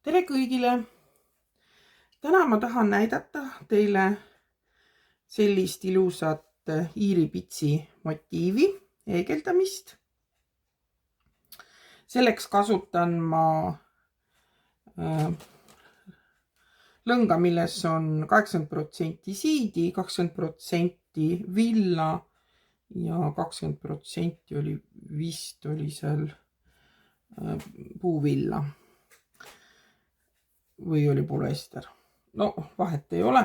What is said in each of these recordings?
Tere kõigile! Täna ma tahan näidata teile sellist ilusat iiripitsi motiivi heegeldamist. Selleks kasutan ma lõnga, milles on 80% siidi, 20% villa ja 20% oli seal puuvilla või oli polüester. No vahet ei ole.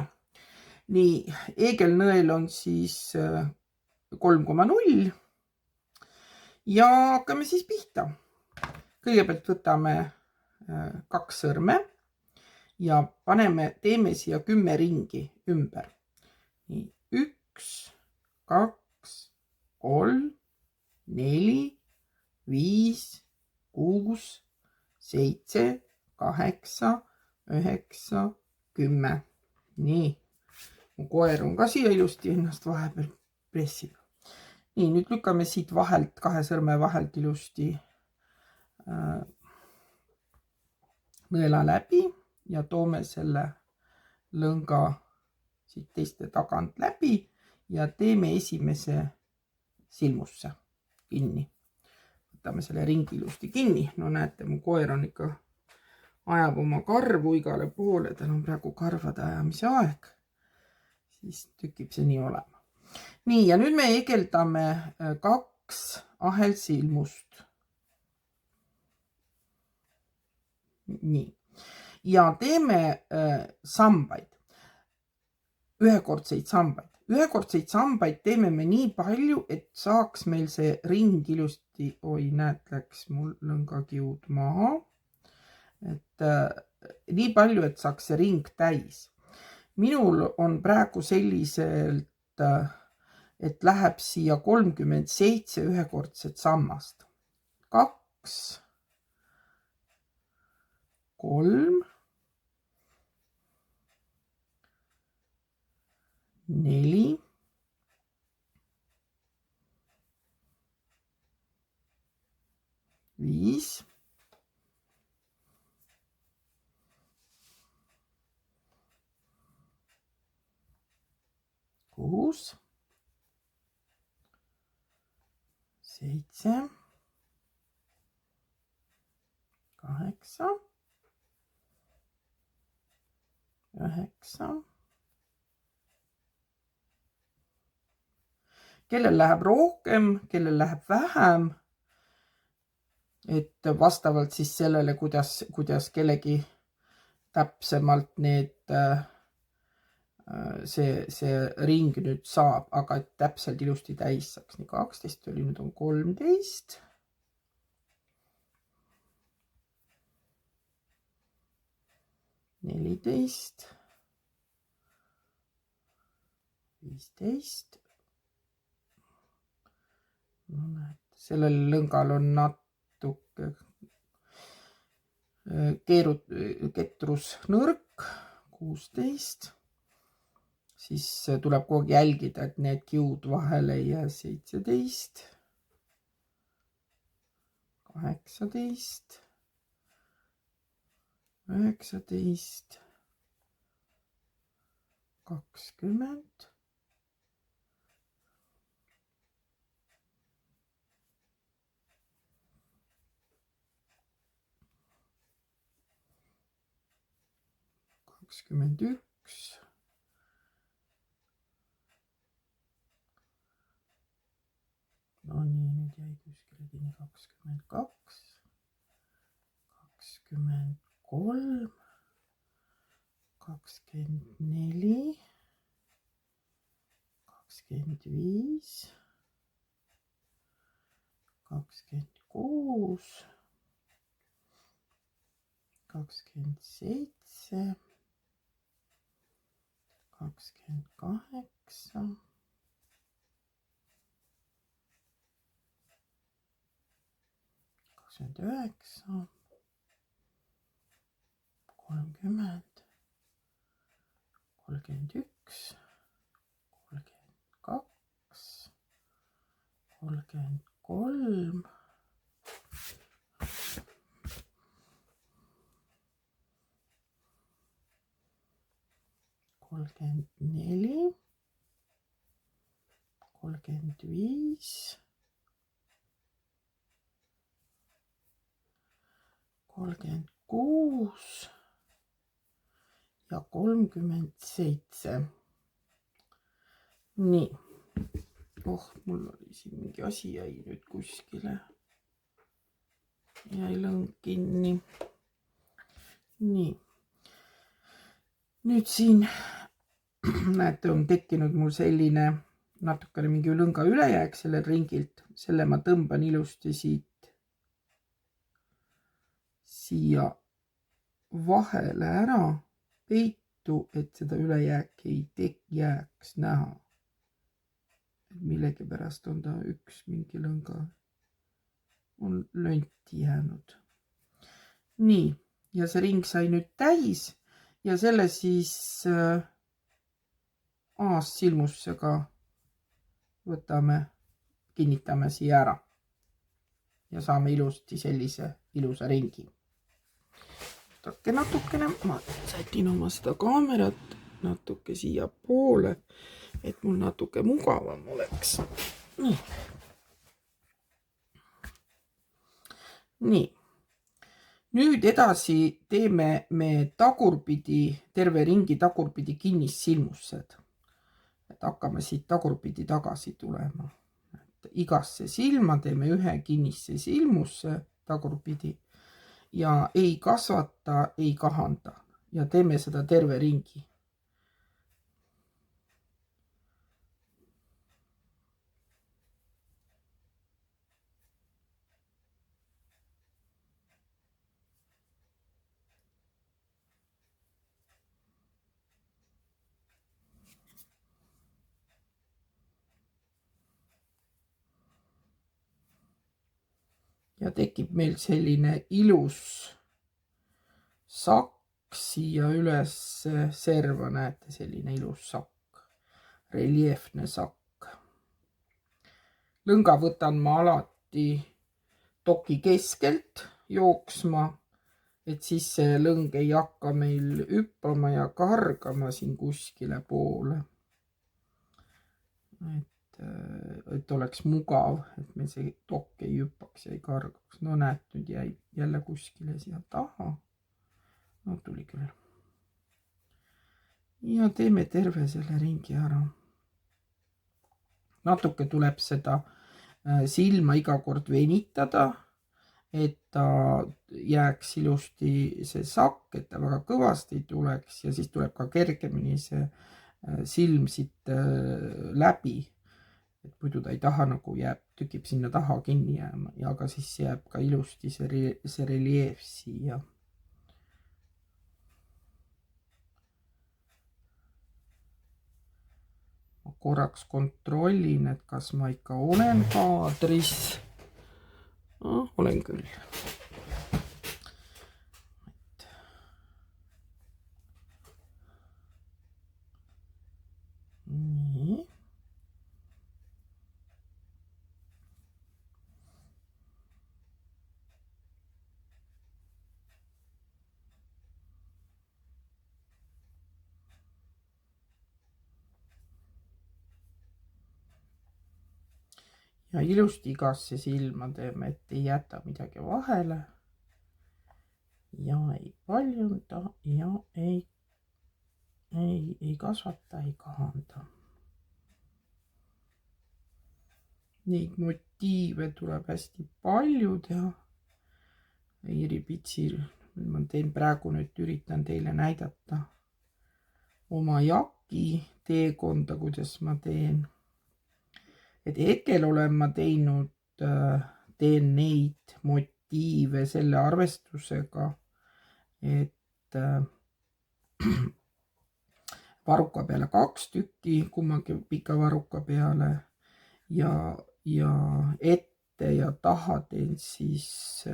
Nii, heegelnõel on siis 3,0 ja hakkame siis pihta. Kõigepealt võtame 2 sõrme ja teeme siia 10 ringi ümber. Nii, 1, 2, 3, 4, 5, 6, 7, 8, 9, 10. Nii, mu koer on ka siia ilusti ennast vahepeal pressib. Nii, nüüd lükkame siit vahelt, 2 sõrme vahelt ilusti nõela läbi ja toome selle lõnga siit teiste tagant läbi ja teeme esimese silmusse kinni. Võtame selle ringi ilusti kinni. No näete, mu koer on ikka ajab oma karvu igale poole, tal on praegu karvade ajamise aeg, siis tükib see nii olema. Nii, ja nüüd me heegeldame 2 ahelsilmust. Nii, ja teeme sambaid, ühekordseid sambaid. Ühekordseid sambaid teeme me nii palju, et saaks meil see ring ilusti, oi näed, läks mul lõngakiud maha. Et nii palju, et saaks see ring täis. Minul on praegu selliselt, et läheb siia 37 ühekordset sammast. 2, 3, 4, 5, 6, 7, 8, 9. Kellel läheb rohkem, kellel läheb vähem, et vastavalt siis sellele, kuidas kellegi täpsemalt see ring nüüd saab, aga et täpselt ilusti täis saaks. Nii 12 oli, nüüd on 13. 14. 15. No näed, sellel lõngal on natuke ketrus nõrk, 16. Siis tuleb kogu aeg jälgida, et need kiud vahele ei jää, 17, 18, 19, 20, 21. No nii, nüüd jäi kuskile kinni 22, 23, 24, 25, 26, 27, 28, 29, 30, 31, 32, 33, 34, 35, 36 ja 37. Nii. Mul oli siin mingi asi jäi nüüd kuskile. Jäi lõng kinni. Nii. Nüüd siin näete, on tekkinud mul selline natukene mingi lõnga ülejääk sellel ringilt. Selle ma tõmban ilusti siia vahele ära peitu, et seda ülejääki ei jääks näha. Millegipärast on ta üks mingi lõnga on lönti jäänud. Nii, ja see ring sai nüüd täis ja selle siis aassilmusega võtame, kinnitame siia ära ja saame ilusti sellise ilusa ringi. Natukene, ma sätin oma seda kaamerat natuke siia poole, et mul natuke mugavam oleks. Nii. Nüüd edasi teeme me tagurpidi, terve ringi tagurpidi kinnissilmused. Et hakkame siit tagurpidi tagasi tulema. Igasse silma teeme ühe kinnisse silmusse tagurpidi ja ei kasvata, ei kahanda ja teeme seda terve ringi. Ja tekib meil selline ilus sakk siia üles serva, näete, selline ilus sakk, reljeefne sakk. Lõnga võtan ma alati toki keskelt jooksma, et siis see lõng ei hakka meil hüppama ja kargama siin kuskile poole. Et oleks mugav, et meil see tokk ei hüppaks ja ei kargaks. No näed, nüüd jäi jälle kuskile siia taha. No tuli küll. Ja teeme terve selle ringi ära. Natuke tuleb seda silma iga kord venitada, et ta jääks ilusti see sakk, et ta väga kõvasti tuleks ja siis tuleb ka kergemini see silm siit läbi. Et muidu ta ei taha nagu tükib sinna taha kinni jääma ja aga siis jääb ka ilusti see reljeef siia. Ma korraks kontrollin, et kas ma ikka olen kaadris. Olen küll. Nii. Ja ilusti igasse silma teeme, et ei jäta midagi vahele. Ja ei paljunda ja ei kasvata, ei kahanda. Neid motiive tuleb hästi palju teha. Iiripitsil ma teen praegu nüüd, üritan teile näidata oma jaki teekonda, kuidas ma teen. Et hetkel olen ma teen neid motiive selle arvestusega, et varuka peale 2 tükki, kummagi pika varuka peale ja ette ja taha teen siis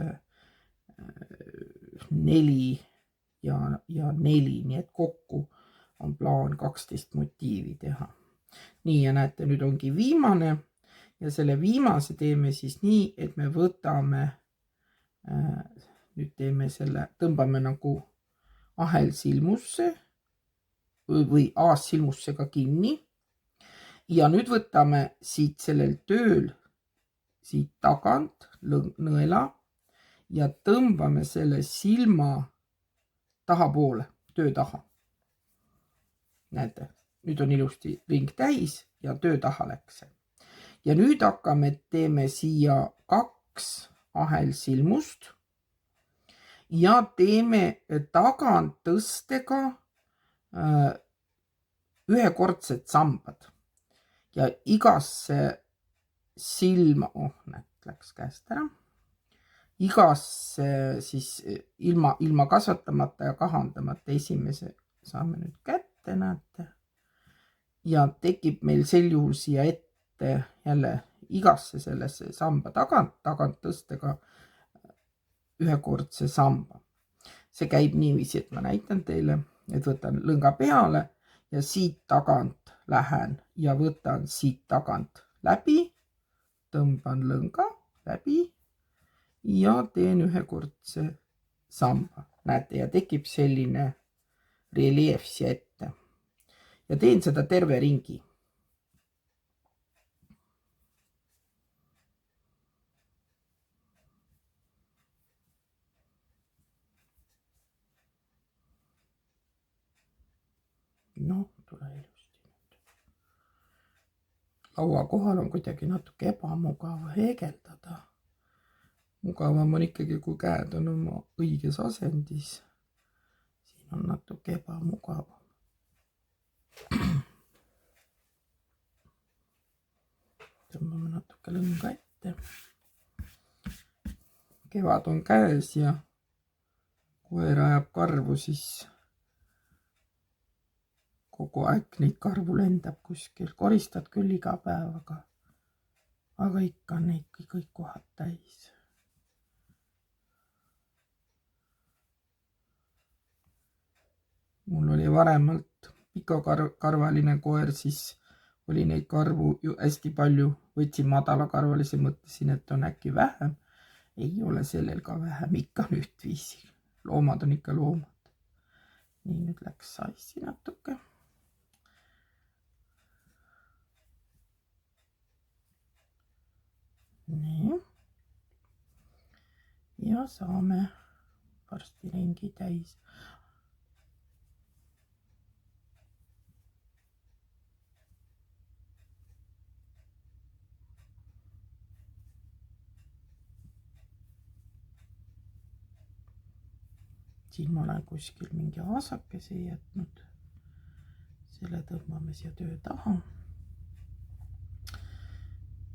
4 ja 4, nii et kokku on plaan 12 motiivi teha. Nii, ja näete, nüüd ongi viimane ja selle viimase teeme siis nii, et me võtame, nüüd teeme selle, tõmbame nagu ahelsilmusse või aassilmusega kinni. Ja nüüd võtame siit sellel tööl, siit tagant nõela ja tõmbame selle silma tahapoole, töö taha. Näete, nüüd on ilusti ring täis ja töö taha läks see. Ja nüüd hakkame, teeme siia 2 ahelsilmust ja teeme tagant tõstega ühekordsed sambad. Ja igasse silma, läks käest ära, igasse siis ilma kasvatamata ja kahandamata esimese saame nüüd kätte, näete. Ja tekib meil sel juhul siia ette jälle igasse sellesse samba tagant tõstega ühekordse samba. See käib niiviisi, et ma näitan teile, et võtan lõnga peale ja siit tagant lähen ja võtan siit tagant läbi, tõmban lõnga läbi ja teen ühekordse samba. Näete, ja tekib selline reljeef siia ette. Ja teen seda terve ringi. Tule ilusti. Laua kohal on kuidagi natuke ebamugav heegeldada. Mugavam on ikkagi, kui käed on oma õiges asendis. Siin on natuke ebamugav. Tõmbame natuke lõnga ette. Kevad on käes ja koer ajab karvu, siis kogu aeg neid karvu lendab kuskil. Koristad küll iga päev, aga ikka on neid kõik kohad täis. Mul oli varemalt pikakarvaline koer, siis oli neid karvu ju hästi palju. Võtsin madalakarvalise, mõtlesin, et on äkki vähem. Ei ole sellel ka vähem, ikka on ühtviisi. Loomad on ikka loomad. Nii, nüüd läks sassi natuke. Nii. Ja saame varsti ringi täis. Siin ma olen kuskil mingi aasakese jätnud. Selle tõmbame siia töö taha.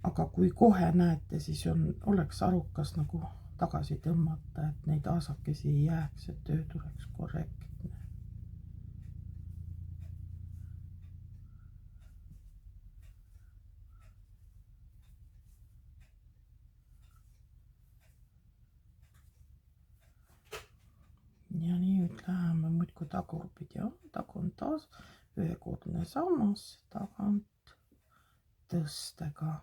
Aga kui kohe näete, siis oleks arukas nagu tagasi tõmmata, et neid aasakesi ei jääks, et töö tuleks korrektne. Ja nüüd läheme muudkui tagurpidi. Tagun taas ühekordne sammas tagant tõstega.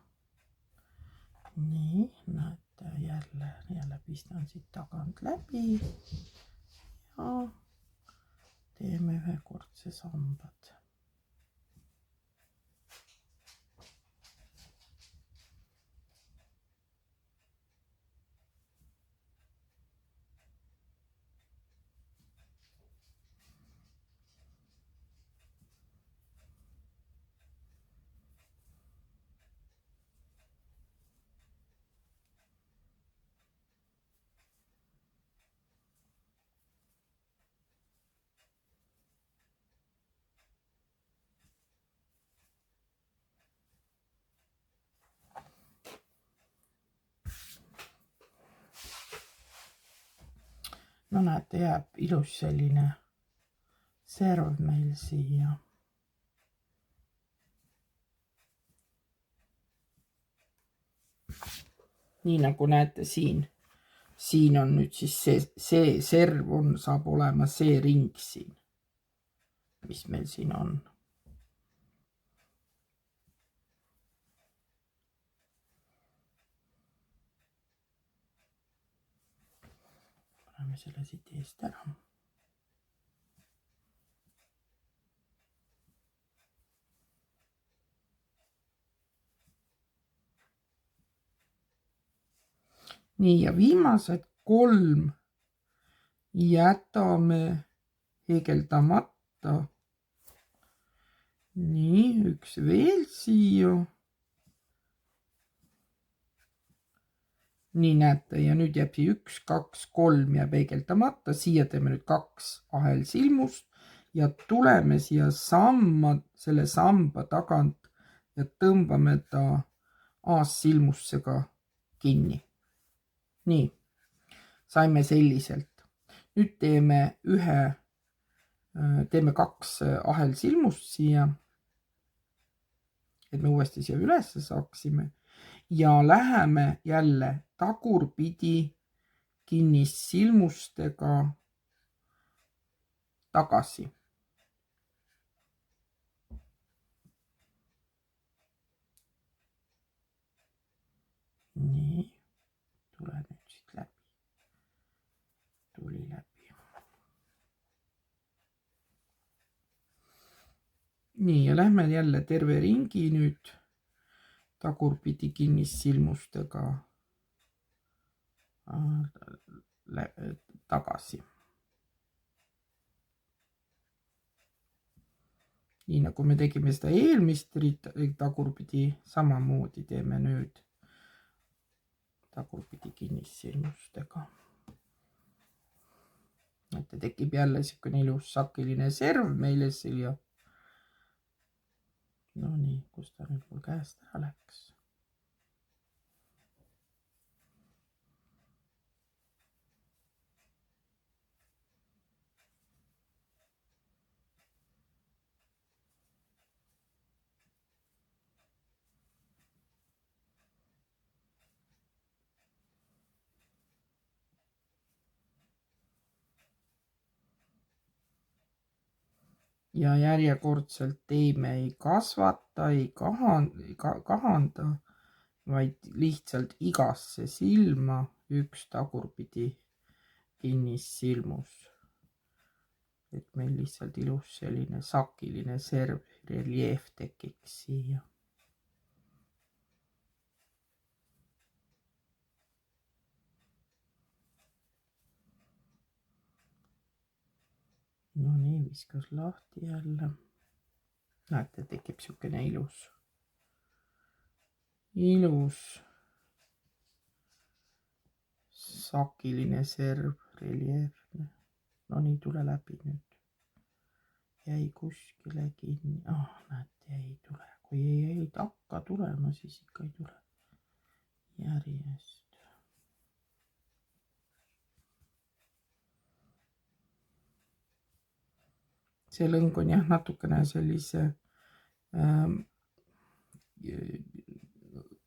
Nii, näete, jälle pistan siit tagant läbi ja teeme ühekordse sambad. No näete, jääb ilus selline serv meil siia. Nii nagu näete siin on nüüd siis see serv saab olema see ring siin, mis meil siin on. Paneme selle siit eest ära. nii, ja viimased 3 jätame heegeldamata. nii, üks veel siia. nii, näete, ja nüüd jääb siia 1, 2, 3 jääb heegeldamata, siia teeme nüüd 2 ahelsilmust ja tuleme siia selle samba tagant ja tõmbame ta aassilmusega kinni. nii, saime selliselt. nüüd teeme 2 ahelsilmust siia, et me uuesti siia üles saaksime ja läheme jälle tagurpidi kinnissilmustega tagasi. nii, tule nüüd siit läbi. tuli läbi. nii, ja lähme jälle terve ringi nüüd tagurpidi kinnissilmustega tagasi. nii nagu me tegime seda eelmist tagurpidi, samamoodi teeme nüüd tagurpidi kinnissilmustega. et tekib jälle niisugune ilus sakiline serv meile siia. no nii, kus ta nüüd mul käest ära läks? ja järjekordselt teeme ei kasvata, ei kahanda, vaid lihtsalt igasse silma 1 tagurpidi kinnissilmus. et meil lihtsalt ilus selline sakiline serv, reljeef tekiks siia. no nii, viskas lahti jälle. näete, tekib niisugune ilus sakiline serv, reljeefne. no nii, tule läbi nüüd. jäi kuskile kinni. näete, ei tule. kui ei hakka tulema, siis ikka ei tule järjest. see lõng on jah natukene sellise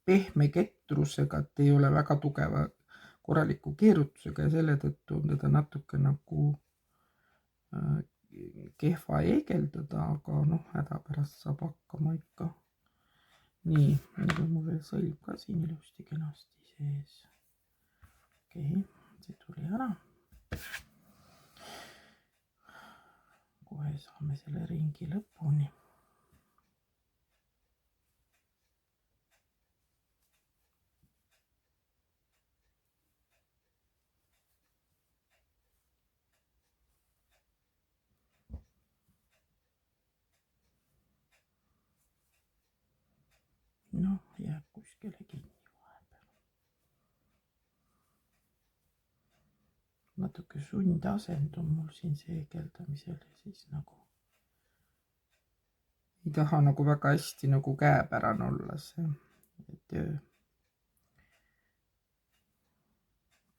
pehme ketrusega, et ei ole väga tugeva korraliku keerutusega ja selle tõttu on teda natuke nagu kehva heegeldada, aga noh, hädapärast saab hakkama ikka. nii, nüüd on mul veel sõlm ka siin ilusti kenasti sees. okei, see tuli ära. kohe saame selle ringi lõpuni. noh, jääb kuskile kinni vahepeal. natuke sundasend on mul siin seegeldamisel ja siis nagu ei taha nagu väga hästi nagu käepärane olla see töö.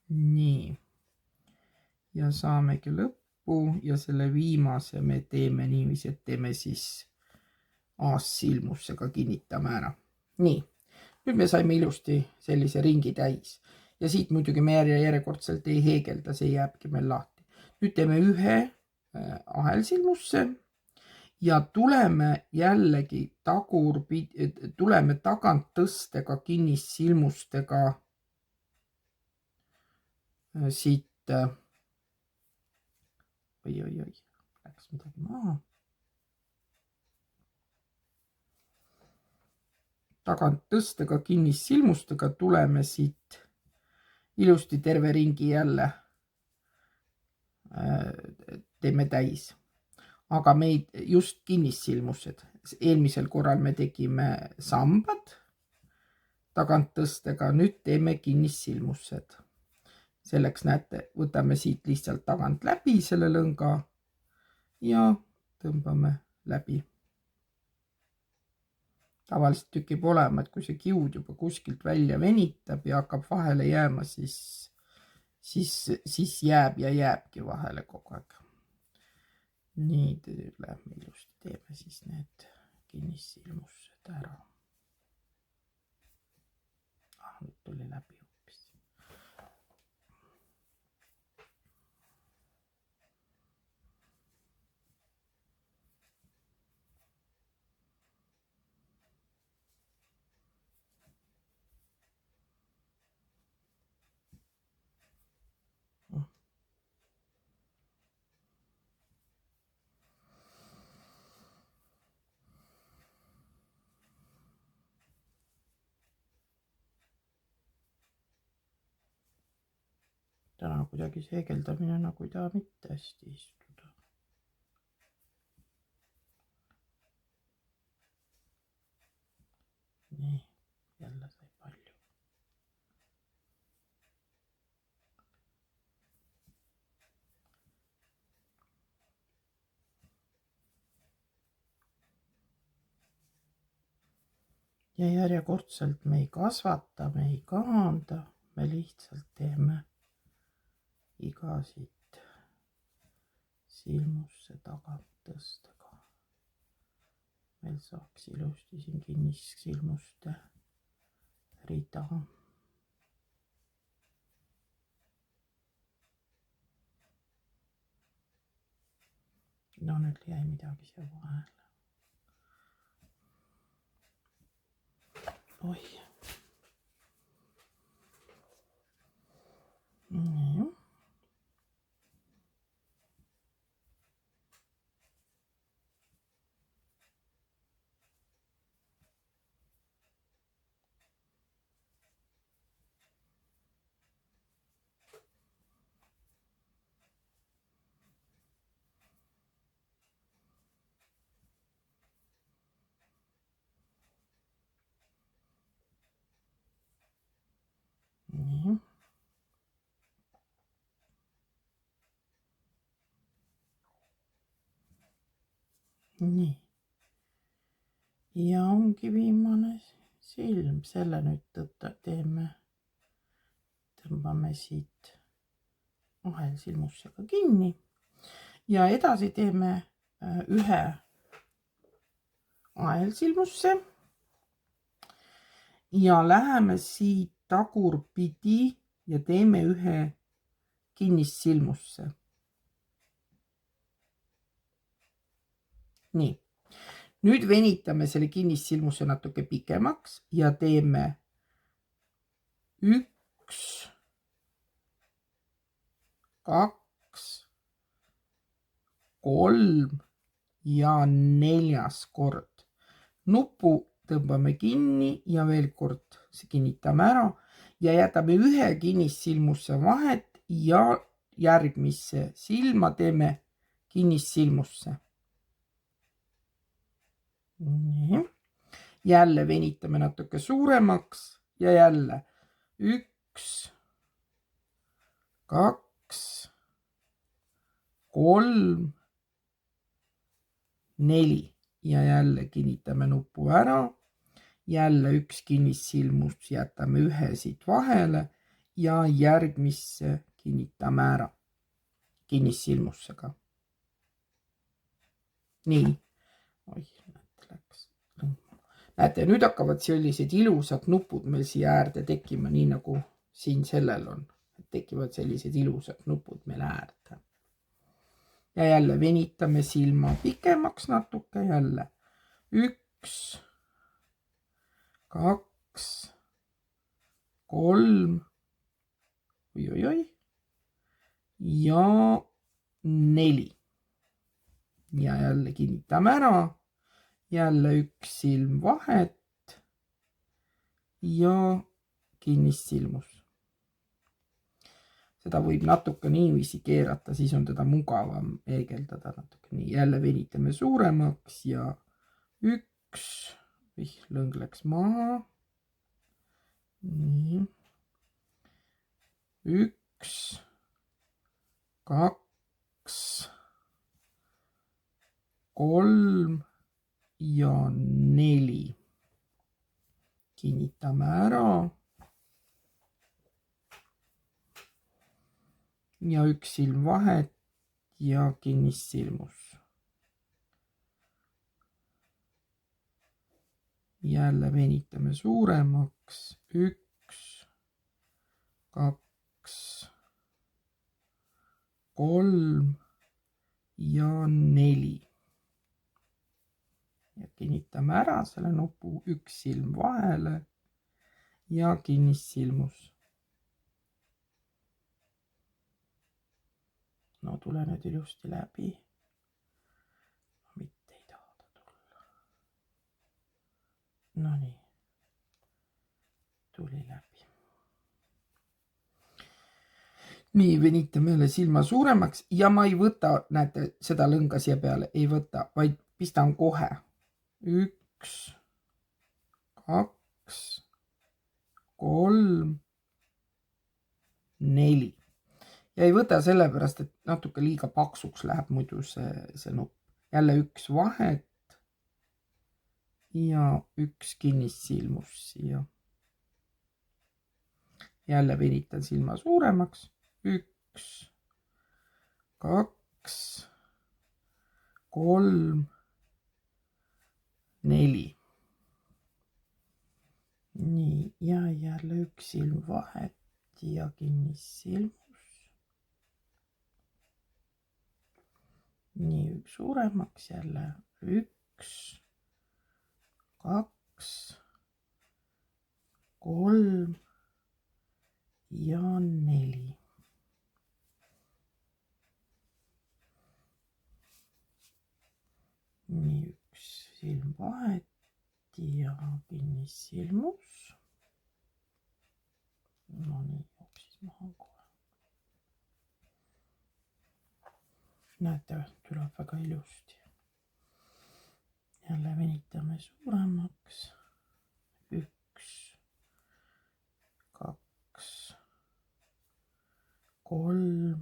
nii, ja saamegi lõppu ja selle viimase me teeme niiviisi, et teeme siis aassilmusega kinnitame ära. nii, nüüd me saime ilusti sellise ringi täis ja siit muidugi me järjekordselt ei heegelda, see jääbki meil lahti. nüüd teeme 1 ahelsilmusse ja tuleme jällegi tuleme tagant tõstega kinnissilmustega siit. oi, läks midagi maha. tagant tõstega kinnissilmustega tuleme siit ilusti terve ringi jälle teeme täis. Aga meid just kinnissilmused. Eelmisel korral me tegime sambad taganttõstega, nüüd teeme kinnissilmused. Selleks näete, võtame siit lihtsalt tagant läbi selle lõnga ja tõmbame läbi. Tavaliselt tükib olema, et kui see kiud juba kuskilt välja venitab ja hakkab vahele jääma, siis jääb ja jääbki vahele kogu aeg. Nii, lähme ilusti teeme siis need kinnissilmused ära. Nüüd tuli läbi hoopis. Täna kuidagi seegeldamine nagu ei taha mitte hästi istuda. Nii, jälle sai palju. Ja järjekordselt me ei kasvata, me ei kaanda, me lihtsalt teeme iga siit silmusse taganttõstega. Meil saaks ilusti siin kinnissilmuste rida. No nüüd jäi midagi siia vahele. Oi. Nii. Nii. Ja ongi viimane silm, selle nüüd tõmbame siit ahelsilmusega kinni ja edasi teeme ühe ahelsilmusse ja läheme siit tagurpidi ja teeme ühe kinnissilmusse. Nii, nüüd venitame selle kinnissilmuse natuke pikemaks ja teeme 1, 2, 3 ja 4. kord. Nupu tõmbame kinni ja veel kord kinnitame ära ja jätame ühe kinnissilmuse vahet ja järgmisse silma teeme kinnissilmusse. Nii. Jälle venitame natuke suuremaks ja jälle 1, 2, 3, 4 ja jälle kinnitame nupu ära. Jälle üks kinnissilmus jätame ühe siit vahele ja järgmisse kinnitame ära kinnissilmusega. Nii. Oi, läks. Näete, nüüd hakkavad sellised ilusad nupud meil siia äärde tekkima, nii nagu siin sellel on. Tekivad sellised ilusad nupud meil äärde. Ja jälle venitame silma pikemaks natuke, jälle 1, 2, 3, ja 4. Ja jälle kinnitame ära, jälle üks silm vahet ja kinnissilmus. Seda võib natuke niiviisi keerata, siis on teda mugavam peegeldada natuke nii. Jälle venitame suuremaks ja 1, lõng läks maha. Nii. 1, 2, 3 ja 4. Kinnitame ära. Ja 1 silm vahet ja kinnissilmus. Jälle venitame suuremaks. 1, 2, 3 ja 4. Ja kinnitame ära selle nupu, 1 silm vahele ja kinnissilmus. No tule nüüd ilusti läbi. Mitte ei taha ta tulla. No nii. Tuli läbi. Nii, venitame jälle silma suuremaks ja ma ei võta, näete, seda lõnga siia peale ei võta, vaid pistan kohe. 1, 2, 3, 4. Ja ei võta sellepärast, et natuke liiga paksuks läheb muidu see nupp. Jälle 1 vahet ja 1 kinnissilmus siia. Jälle venitan silma suuremaks. 1, 2, 3, 4. Nii, ja jälle 1 silm vahet ja kinnissilmus. Nii, 1 suuremaks jälle. 1, 2, 3 ja 4. Nii, 1 silm vahet ja kinnissilmus. No nii, jooksis maha kohe. Näete, tuleb väga ilusti. Jälle venitame suuremaks. 1, 2, 3,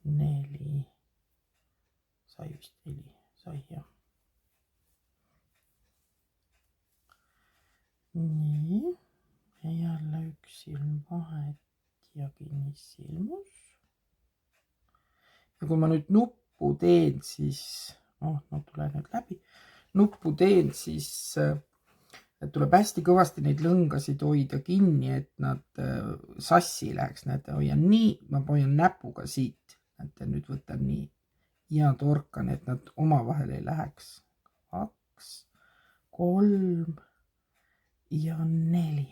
4. Sai vist 4, sai jah. Nii, ja jälle 1 silm vahet ja kinnissilmus. Ja kui ma nüüd nuppu teen, siis, tule nüüd läbi, nuppu teen, siis tuleb hästi kõvasti neid lõngasid hoida kinni, et nad sassi läheks, näete, hoian nii, ma hoian näpuga siit, näete, nüüd võtan nii ja torkan, et nad omavahel ei läheks. 2, 3 ja 4.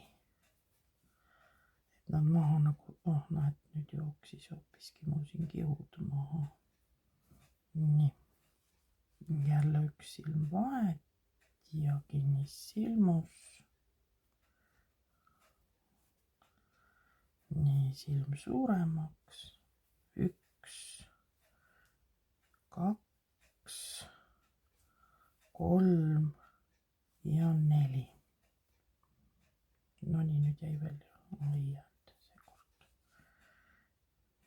Et nad maha nagu, näed, nüüd jooksis hoopiski mu siin kihud maha. Nii. Jälle 1 silm vahet ja kinnissilmus. Nii, silm suuremaks. 1, 2, 3 ja 4. No nii, nüüd jäi veel, ei jäänud seekord.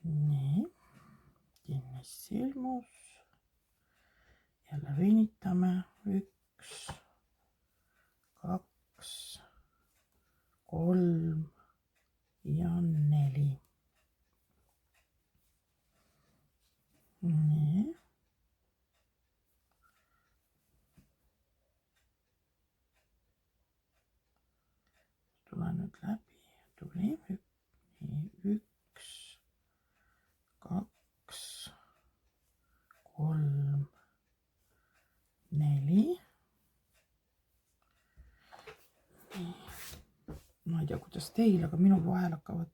Nii, kinnissilmus. Jälle venitame. 1, 2, 3 ja 4. Nii. Tule nüüd läbi. Tuli. 1, 2, 3, 4. Ma ei tea, kuidas teil, aga minu vahel hakkavad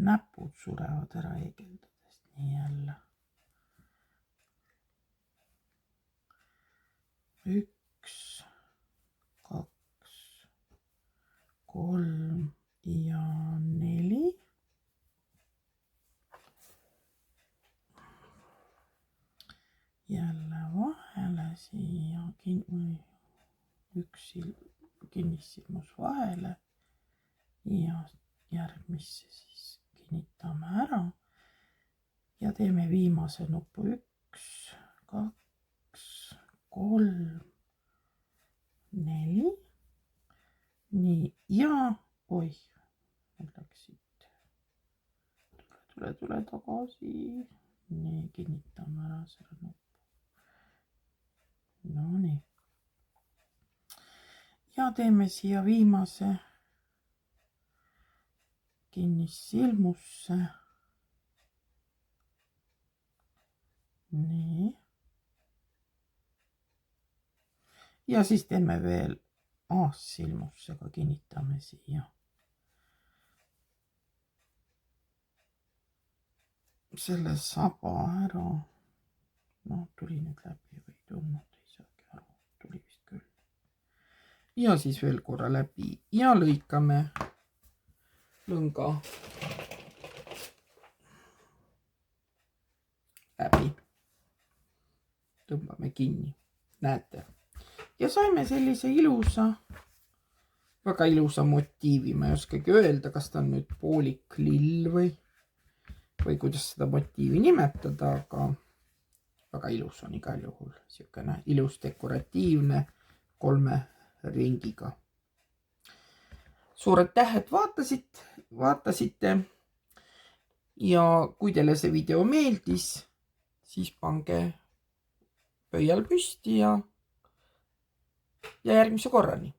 näpud surevad ära heegeldades. Nii jälle. 1, 2, 3 ja jälle vahele siia, üks kinnissilmus vahele ja järgmisse siis kinnitame ära ja teeme viimase nupu 1, 2, 3, 4. Nii ja oih, mul läks siit. Tule tagasi. Nii, kinnitame ära selle nupu. No nii. Ja teeme siia viimase kinnissilmusse. Nii. Ja siis teeme veel aassilmusega, kinnitame siia. Selle saba ära. No tuli nüüd läbi või tulnud, ei saagi aru, tuli vist küll. Ja siis veel korra läbi ja lõikame lõnga läbi. Tõmbame kinni, näete. Ja saime sellise ilusa, väga ilusa motiivi. Ma ei oskagi öelda, kas ta on nüüd poolik lill või kuidas seda motiivi nimetada, aga väga ilus on igal juhul. Siukene ilus dekoratiivne 3 ringiga. Suured tähed vaatasite ja kui teile see video meeldis, siis pange pöial püsti ja järgmise korrani.